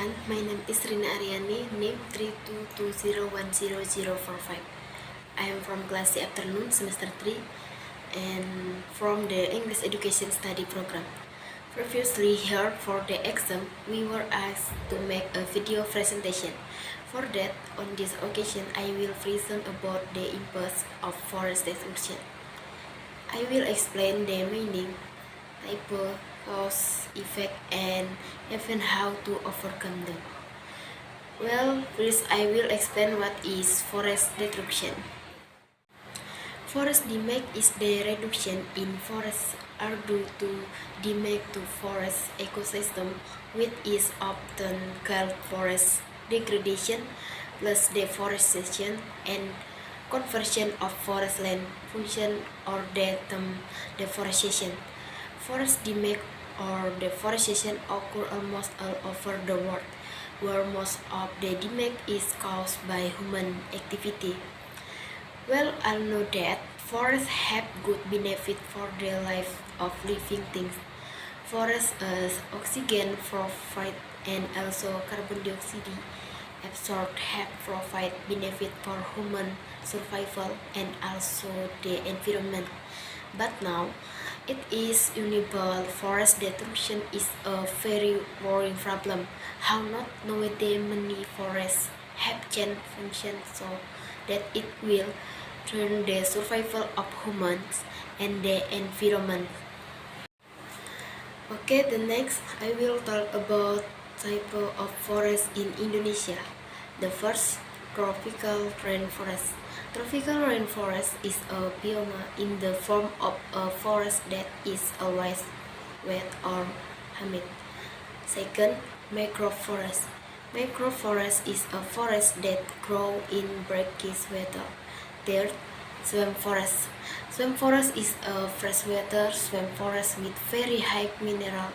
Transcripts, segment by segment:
everyone, my name is Rina Ariani, name 322010045. I am from class C afternoon, semester 3, and from the English Education Study Program. Previously here for the exam, we were asked to make a video presentation. For that, on this occasion, I will present about the impacts of forest destruction. I will explain the meaning, type, cause, effect, and even how to overcome them. Well, first I will explain what is forest destruction. Forest damage is the reduction in forests are due to damage to forest ecosystem, which is often called forest degradation plus deforestation and conversion of forest land function or the term deforestation. Forest damage or deforestation occur almost all over the world, where most of the damage is caused by human activity. Well, I know that forests have good benefit for the life of living things. Forests as oxygen provide and also carbon dioxide absorbed have provide benefit for human survival and also the environment. But now, it is inevitable forest destruction is a very worrying problem. How not nowadays many forests have changed function so that it will threaten the survival of humans and the environment. Okay, the next I will talk about type of forest in Indonesia. The first, tropical rainforest. Tropical rainforest is a biome in the form of a forest that is always wet or humid. Second, mangrove forest. Mangrove forest is a forest that grows in brackish water. Third, swamp forest. Swamp forest is a freshwater swamp forest with very high mineral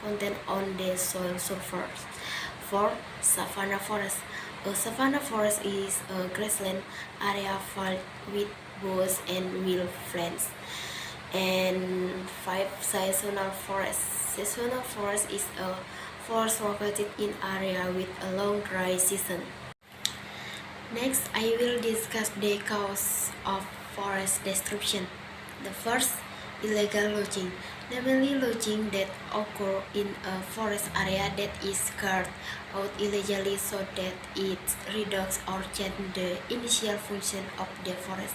content on the soil surface. Fourth, savanna forest. A savanna forest is a grassland area filled with bushes and wildflowers. And five, seasonal forest. Seasonal forest is a forest located in area with a long dry season. Next, I will discuss the cause of forest destruction. The first, illegal logging, namely logging that occur in a forest area that is carved out illegally so that it reduces or changes the initial function of the forest.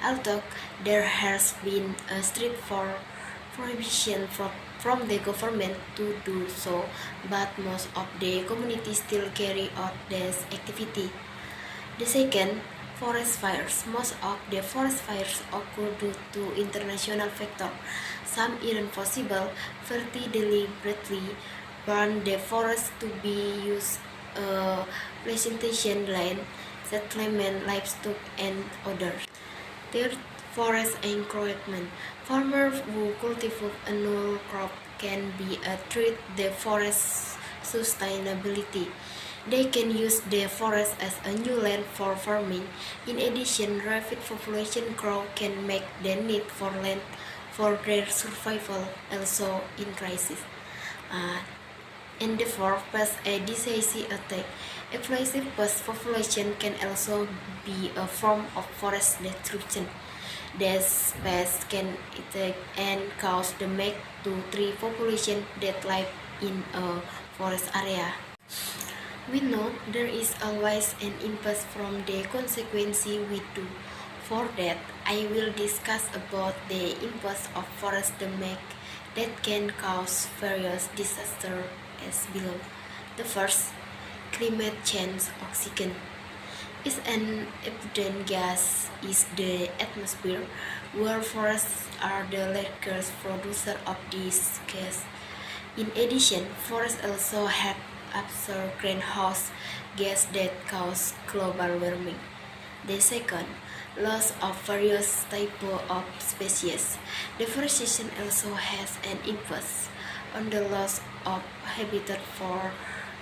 Although there has been a strict prohibition from the government to do so, but most of the communities still carry out this activity. The second, forest fires. Most of the forest fires occur due to international factors. Some irresponsible party deliberately burn the forest to be used plantation land, settlement, livestock, and others. Third, forest encroachment. Farmers who cultivate annual crop can be a threat to the forest's sustainability. They can use the forest as a new land for farming. In addition, rapid population growth can make the need for land for their survival also in crisis. And the fourth, pest a decisive attack. Explosive pest population can also be a form of forest destruction. These pests can attack and cause damage to tree population that live in a forest area. We know there is always an impact from the consequence we do. For that, I will discuss about the impact of forest damage that can cause various disasters as below. The first, climate change. Oxygen is an abundant gas in the atmosphere, where forests are the largest producer of this gas. In addition, forests also have absorb greenhouse gas that cause global warming. The second, loss of various types of species. Deforestation also has an impact on the loss of habitat for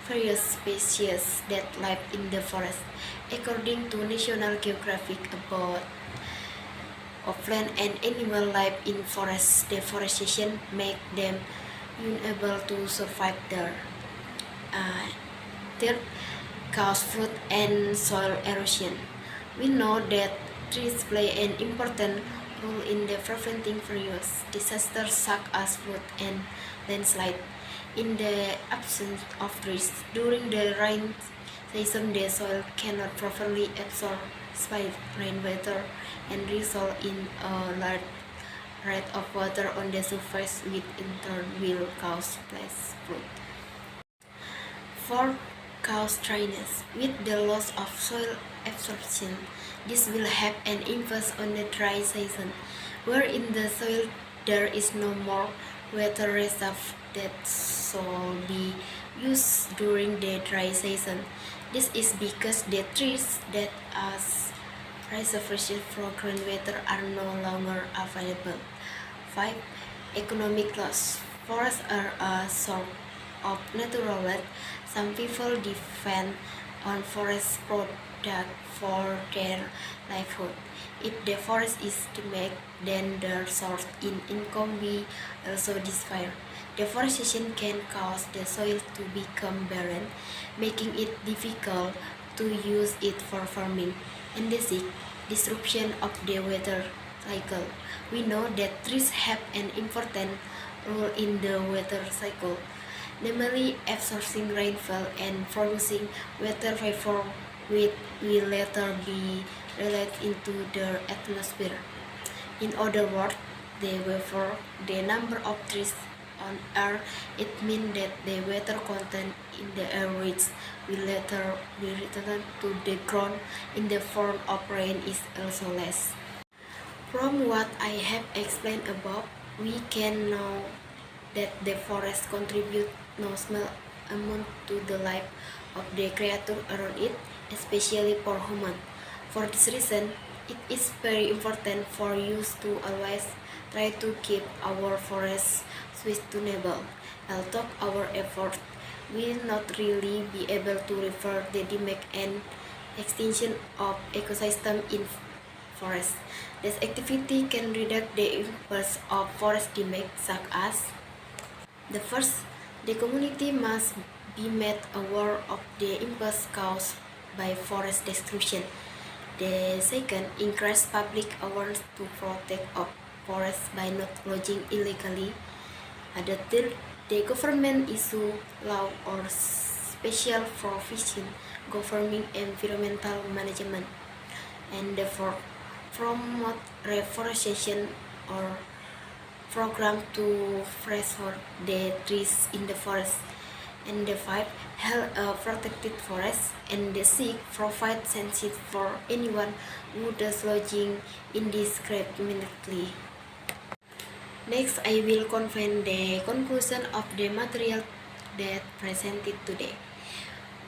various species that live in the forest. According to National Geographic about of plant and animal life in forests, deforestation make them unable to survive there. third, cause flood and soil erosion. We know that trees play an important role in the preventing various disasters such as flood and landslide. In the absence of trees during the rain season, the soil cannot properly absorb rainwater and result in a large rate of water on the surface, which in turn will cause flash flood. For cause dryness, with the loss of soil absorption, this will have an impact on the dry season, where in the soil there is no more water reserve that shall be used during the dry season. This is because the trees that as reservoirs for groundwater are no longer available. 5. Economic loss. Forests are a source of natural wealth. Some people depend on forest products for their livelihood. If the forest is damaged, then the source in income will also disappear. Deforestation can cause the soil to become barren, making it difficult to use it for farming. And the sixth, disruption of the weather cycle. We know that trees have an important role in the weather cycle, namely absorbing rainfall and producing water vapor, which will later be released into the atmosphere. In other words, the number of trees on Earth, it means that the water content in the air which will later be returned to the ground in the form of rain is also less. From what I have explained above, we can know that the forest contribute no small amount to the life of the creature around it, especially for humans. For this reason, it is very important for us to always try to keep our forests sustainable. Although our efforts will not really be able to reverse the damage and extinction of ecosystem in forests, this activity can reduce the impacts of forest damage such as the first, the community must be made aware of the impacts caused by forest destruction. The second, increase public awareness to protect of forests by not logging illegally. The third, the government issue law or special provision governing environmental management. And the fourth, promote reforestation or program to restore the trees in the forest. And the five, help protected forest. And the six, provide census for anyone who does logging indiscriminately. Next, I will convey the conclusion of the material that presented today.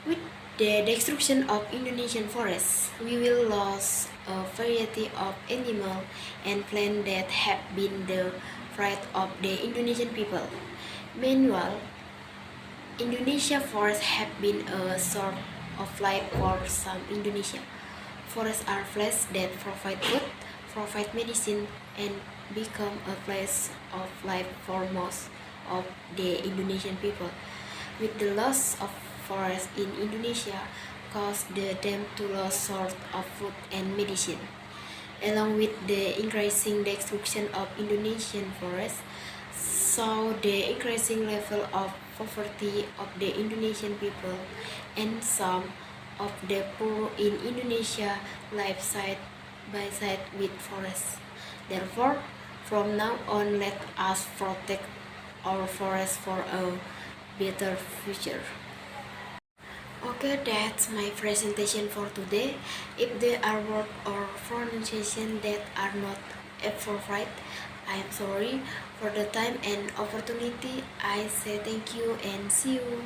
With the destruction of Indonesian forests, we will lose a variety of animal and plant that have been the pride of the Indonesian people. Meanwhile, Indonesia forests have been a source of life for some Indonesia. Forests are places that provide food, provide medicine, and become a place of life for most of the Indonesian people. With the loss of forests in Indonesia caused them to lose source of food and medicine. Along with the increasing destruction of Indonesian forests, saw the increasing level of poverty of the Indonesian people, and some of the poor in Indonesia live side by side with forests. Therefore, from now on, let us protect our forests for a better future. Okay, that's my presentation for today. If there are words or pronunciation that are not appropriate, I am sorry. For the time and opportunity, I say thank you and see you.